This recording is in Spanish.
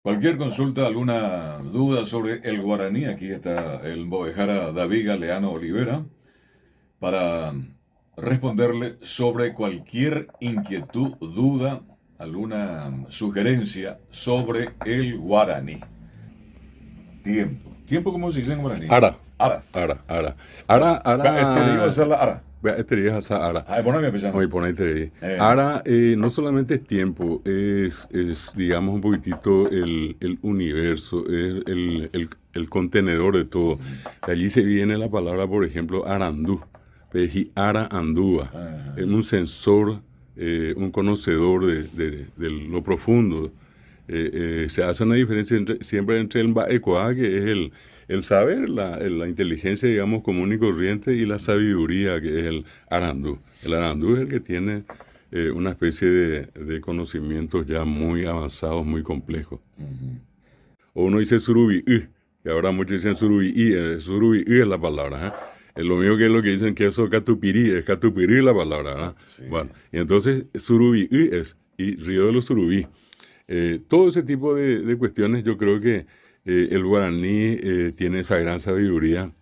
Cualquier consulta, alguna duda sobre el guaraní, aquí está el Movejara David Galeano Olivera para responderle sobre cualquier inquietud, duda, alguna sugerencia sobre el guaraní. Tiempo. ¿Tiempo cómo se dice en guaraní? Ara, Ara. ara. Bueno, te digo Ara, hacer la ara. ara. Ay, poneme pensando. Hoy ponete ahí. Ara no solamente es tiempo, digamos, un poquitito el universo, es el contenedor de todo. De allí se viene la palabra, por ejemplo, arandú. Peji ara andúa. Es un sensor, un conocedor de lo profundo. Se hace una diferencia siempre entre el Baekoa, que es el saber, la inteligencia, digamos, común y corriente, y la sabiduría, que es el arandú. El arandú es el que tiene una especie de conocimientos ya muy avanzados, muy complejos. O uno dice surubi, que ahora muchos dicen surubi es la palabra. Es lo mismo que lo que dicen que eso es catupirí la palabra, ¿verdad? Sí. Bueno, y entonces surubi es, y río de los surubí. Todo ese tipo de cuestiones, yo creo que el guaraní tiene esa gran sabiduría